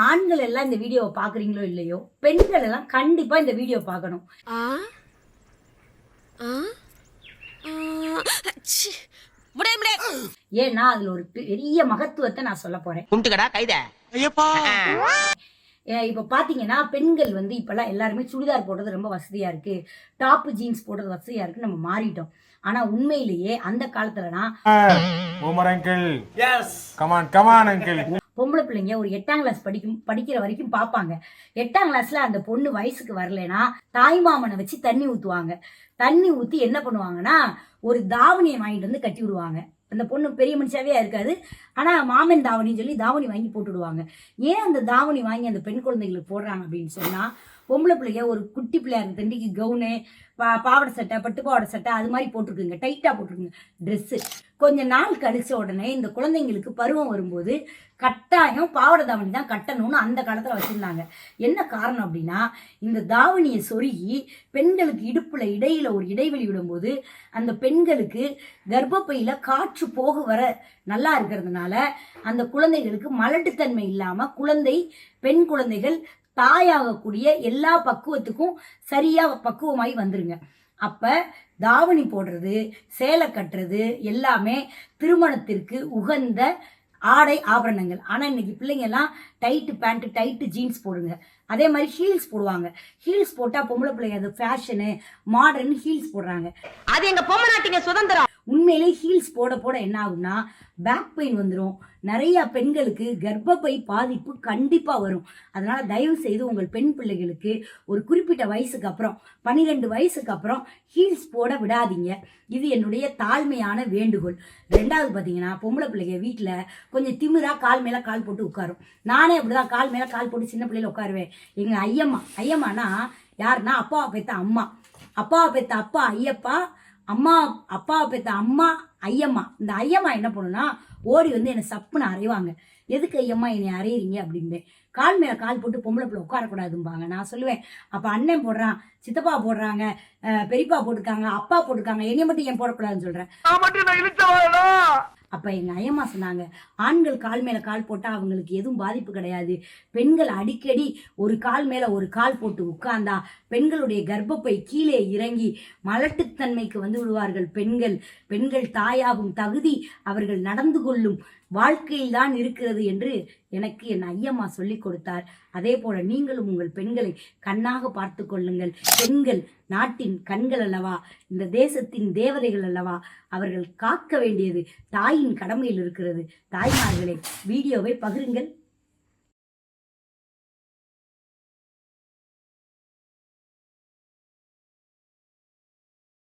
ஆண்கள் எல்லாம் இந்த வீடியோவை பாக்குறீங்களோ இல்லையோ, பெண்கள் எல்லாம் கண்டிப்பா இந்த வீடியோ பார்க்கணும். ஏன்னா அதுல ஒரு பெரிய மகத்துவத்தை நான் சொல்ல போறேன். இப்ப பாத்தீங்கன்னா பெண்கள் வந்து இப்பெல்லாம் எல்லாருமே சுடிதார் போடுறது ரொம்ப வசதியா இருக்கு, டாப் ஜீன்ஸ் போடுறது வசதியா இருக்கு, நம்ம மாறிட்டோம். ஆனா உண்மையிலேயே அந்த காலத்துலனா பொம்பளை பிள்ளைங்க ஒரு 8ஆம் கிளாஸ் படிக்கிற வரைக்கும் பார்ப்பாங்க. 8ஆம் கிளாஸ்ல அந்த பொண்ணு வயசுக்கு வரலனா தாய்மாமனை வச்சு தண்ணி ஊத்துவாங்க. தண்ணி ஊத்தி என்ன பண்ணுவாங்கன்னா ஒரு தாவணியை வாங்கிட்டு வந்து கட்டி விடுவாங்க. அந்த பொண்ணு பெரிய மனுஷாவே இருக்காது, ஆனா மாமன் தாவணின்னு சொல்லி தாவணி வாங்கி போட்டுடுவாங்க. ஏன் அந்த தாவணி வாங்கி அந்த பெண் குழந்தைகளுக்கு போடுறாங்க அப்படின்னு சொன்னா, பொம்பளை பிள்ளைங்க ஒரு குட்டி பிள்ளையா இருக்கு, தண்டிக்கு கவுனு, பாவாடை சட்டை, பட்டு பாவாடை சட்டை அது மாதிரி போட்டிருக்குங்க, டைட்டா போட்டிருக்குங்க ட்ரெஸ்ஸு. கொஞ்ச நாள் கழிச்ச உடனே இந்த குழந்தைங்களுக்கு பருவம் வரும்போது கட்டாயம் பாவாடை தாவணி தான் கட்டணும்னு அந்த காலத்துல வச்சிருந்தாங்க. என்ன காரணம் அப்படின்னா, இந்த தாவணியை சொருகி பெண்களுக்கு இடுப்புல இடையில ஒரு இடைவெளி விடும்போது அந்த பெண்களுக்கு கர்ப்பப்பையில காற்று போக வர நல்லா இருக்கிறதுனால அந்த குழந்தைகளுக்கு மலட்டுத்தன்மை இல்லாம பெண் குழந்தைகள் தாயாகக்கூடிய எல்லா பக்குவத்துக்கும் சரியா பக்குவமாய் வந்துருங்க. அப்ப தாவணி போடுறது, சேலை கட்டுறது எல்லாமே திருமணத்திற்கு உகந்த ஆடை ஆபரணங்கள். ஆனா இன்னைக்கு பிள்ளைங்க எல்லாம் டைட்டு பேண்ட், டைட்டு ஜீன்ஸ் போடுங்க. அதே மாதிரி ஹீல்ஸ் போடுவாங்க. ஹீல்ஸ் போட்டா பொம்பளை பிள்ளைங்க அது ஃபேஷனு, மாடர்ன் ஹீல்ஸ் போடுறாங்க. அது எங்க பொம்மநாட்டிங்க சுதந்திரம். உண்மையிலே ஹீல்ஸ் போட போட என்ன ஆகும்னா பேக் பெயின் வந்துடும். நிறைய பெண்களுக்கு கர்ப்பப்பை பாதிப்பு கண்டிப்பா வரும். அதனால தயவு செய்து உங்கள் பெண் பிள்ளைகளுக்கு ஒரு குறிப்பிட்ட வயசுக்கு அப்புறம் 12 வயசுக்கு அப்புறம் ஹீல்ஸ் போட விடாதீங்க. இது என்னுடைய தாழ்மையான வேண்டுகோள். 2வது பாத்தீங்கன்னா பொம்பளை பிள்ளைங்க வீட்டுல கொஞ்சம் திமிரா கால் மேல கால் போட்டு உட்காரும். நானே அப்படிதான் கால் மேல கால் போட்டு சின்ன பிள்ளைல உட்காருவேன். எங்க ஐயம்மானா யாருன்னா அப்பாவை பெத்த அம்மா, அப்பாவை பெத்த அப்பா ஐயப்பா, அப்பாவை பெத்த அம்மா ஐயம்மா. இந்த ஐயம்மா என்ன பண்ணுன்னா ஓடி வந்து என்னை சப்புன்னு அறைவாங்க. எதுக்கு ஐயம்மா என்னை அறையிறீங்க அப்படின்பேன். கால் மேல கால் போட்டு பொம்பளை பிள்ளை உட்காரக்கூடாதும்பாங்க. நான் சொல்லுவேன், அப்ப அண்ணன் போடுறான், சித்தப்பா போடுறாங்க, பெரியப்பா போட்டுருக்காங்க, அப்பா போட்டுருக்காங்க, என்னை மட்டும் ஏன் போடக்கூடாதுன்னு சொல்றேன். அப்ப எங்க ஐயம்மா சொன்னாங்க, ஆண்கள் கால் மேல கால் போட்டா அவங்களுக்கு எதுவும் பாதிப்பு கிடையாது. பெண்கள் அடிக்கடி ஒரு கால் மேல ஒரு கால் போட்டு உட்கார்ந்தா பெண்களுடைய கர்ப்பப்பை கீழே இறங்கி மலட்டுத்தன்மைக்கு வந்து விடுவார்கள். பெண்கள் தாயாகும் தகுதி அவர்கள் நடந்து கொள்ளும் வாழ்க்கையில் தான் இருக்கிறது என்று எனக்கு என் ஐயம்மா சொல்லிக் கொடுத்தார். அதே போல நீங்களும் உங்கள் பெண்களை கண்ணாக பார்த்து கொள்ளுங்கள். பெண்கள் நாட்டின் கண்கள் அல்லவா, இந்த தேசத்தின் தேவதைகள் அல்லவா, அவர்கள் காக்க வேண்டியது தாயின் கடமையில் இருக்கிறது. தாய்மார்களே, வீடியோவை பகிருங்கள்.